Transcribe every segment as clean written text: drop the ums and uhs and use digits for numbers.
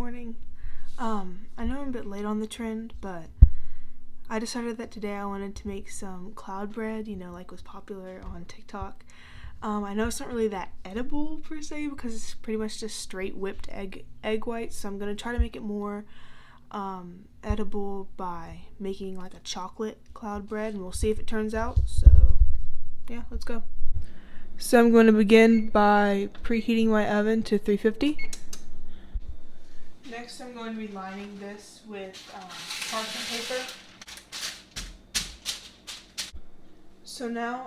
morning. I know I'm a bit late on the trend, but I decided that today I wanted to make some cloud bread, like was popular on TikTok. I know it's not really that edible per se because it's pretty much just straight whipped egg whites, so I'm going to try to make it more edible by making like a chocolate cloud bread, and we'll see if it turns out. So yeah, let's go. So I'm going to begin by preheating my oven to 350. Next I'm going to be lining this with parchment paper. So now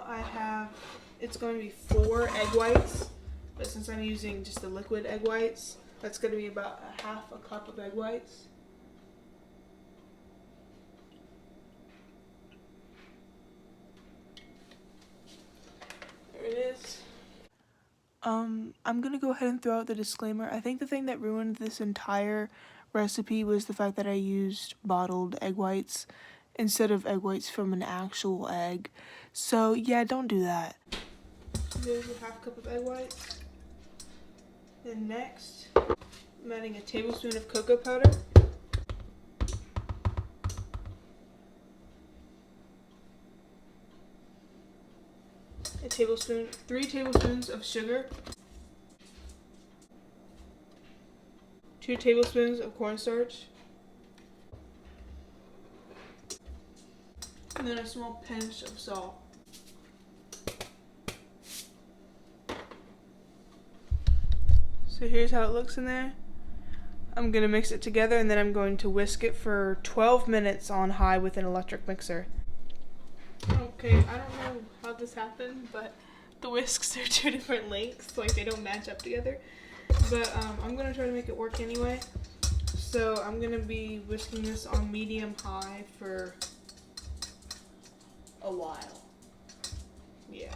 it's going to be 4 egg whites, but since I'm using just the liquid egg whites, that's going to be about a half a cup of egg whites. There it is. I'm gonna go ahead and throw out the disclaimer. I think the thing that ruined this entire recipe was the fact that I used bottled egg whites instead of egg whites from an actual egg. So yeah, don't do that. There's a half cup of egg whites. Then next, I'm adding a tablespoon of cocoa powder. A tablespoon, 3 tablespoons of sugar, 2 tablespoons of cornstarch, and then a small pinch of salt. So here's how it looks in there. I'm going to mix it together and then I'm going to whisk it for 12 minutes on high with an electric mixer. Okay, I don't know how this happened, but the whisks are 2 different lengths, like they don't match up together. But I'm going to try to make it work anyway. So I'm going to be whisking this on medium-high for a while. Yeah.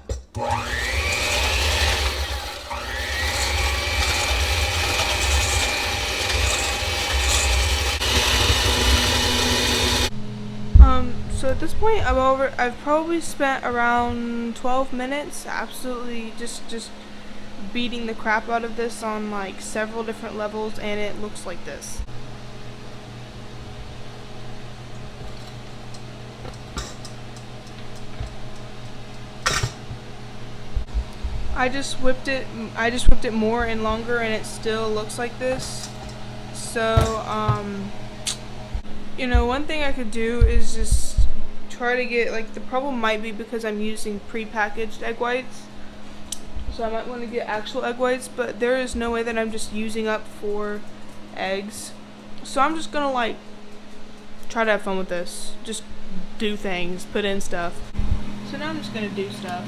So at this point, I've probably spent around 12 minutes absolutely just beating the crap out of this on like several different levels, and it looks like this. I just whipped it more and longer, and it still looks like this. So one thing I could do is just try to get, like, the problem might be because I'm using pre-packaged egg whites, so I might want to get actual egg whites, but there is no way that I'm just using up 4 eggs. So I'm just gonna like try to have fun with this, just do things, put in stuff. So now I'm just gonna do stuff,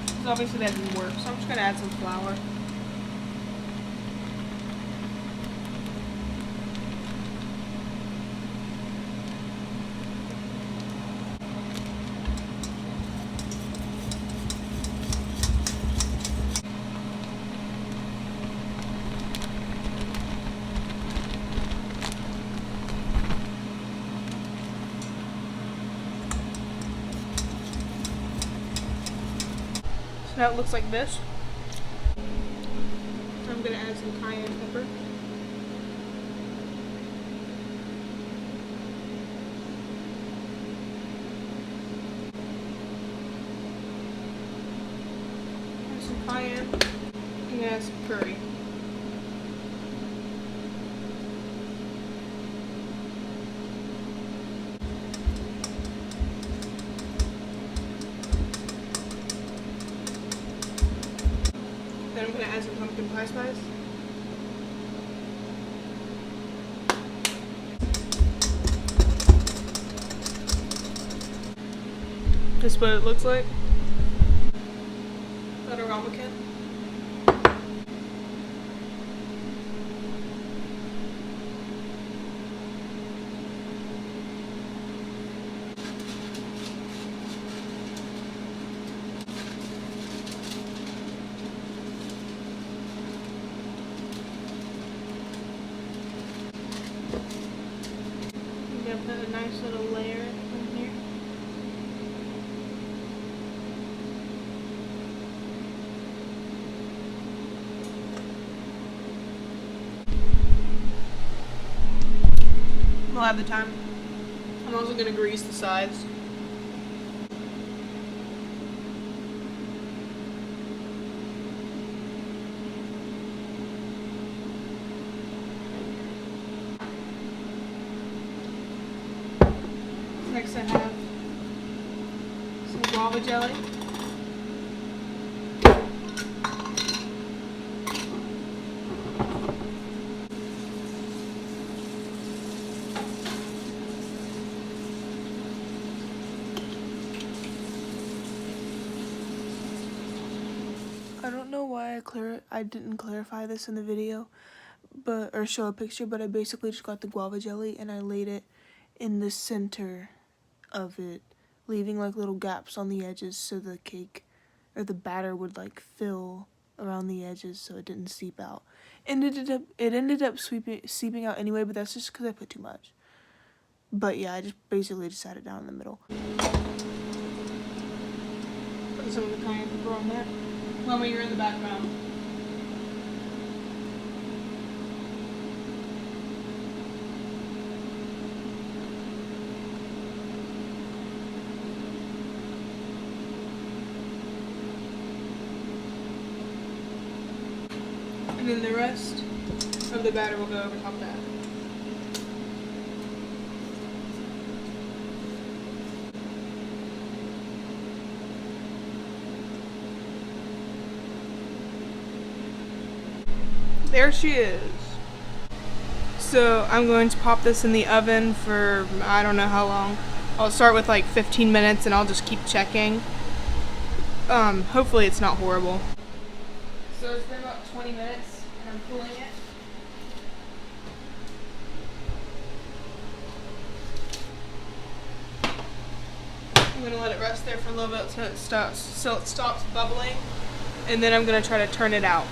because obviously that didn't work, so I'm just gonna add some flour. Now it looks like this. I'm going to add some cayenne pepper. Add some cayenne. I'm going to add some curry. Then I'm going to add some pumpkin pie spice. This is what it looks like. Got a ramekin. Put a nice little layer in here. We'll have the time. I'm also gonna grease the sides. Next I have some guava jelly. I don't know why I didn't clarify this in the video, or show a picture, but I basically just got the guava jelly and I laid it in the center of it, leaving like little gaps on the edges so the cake or the batter would like fill around the edges so it didn't seep out. And it ended up seeping out anyway, but that's just because I put too much. But yeah, I just basically sat it down in the middle. Put some of the cayenne pepper on there. Mama, you're in the background. And then the rest of the batter will go over top of that. There she is. So I'm going to pop this in the oven for I don't know how long. I'll start with like 15 minutes and I'll just keep checking. Hopefully it's not horrible. So it's been about 20 minutes and I'm pulling it. I'm gonna let it rest there for a little bit so it stops bubbling, and then I'm gonna try to turn it out.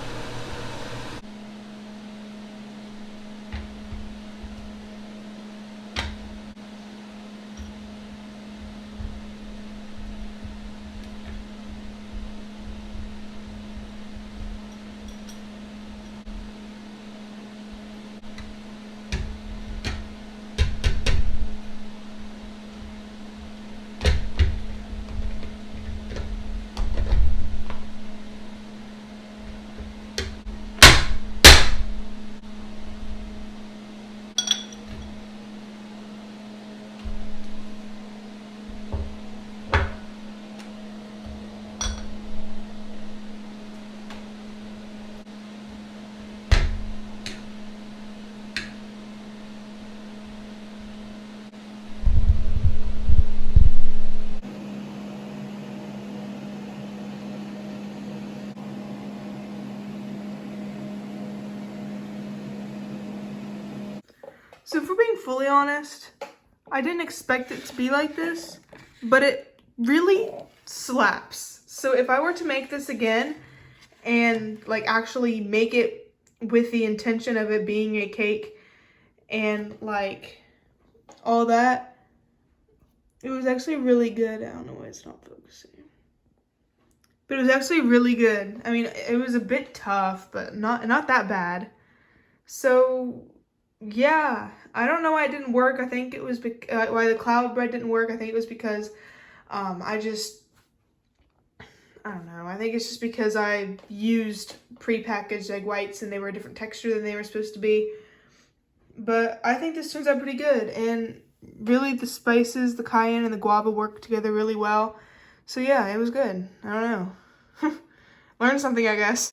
So if we're being fully honest, I didn't expect it to be like this, but it really slaps. So if I were to make this again and like actually make it with the intention of it being a cake and like all that, it was actually really good. I don't know why it's not focusing. But it was actually really good. I mean, it was a bit tough, but not that bad. So yeah, I don't know why it didn't work. I think it was why the cloud bread didn't work. I think it was because I don't know. I think it's just because I used prepackaged egg whites and they were a different texture than they were supposed to be. But I think this turns out pretty good. And really the spices, the cayenne and the guava work together really well. So yeah, it was good. I don't know. Learned something, I guess.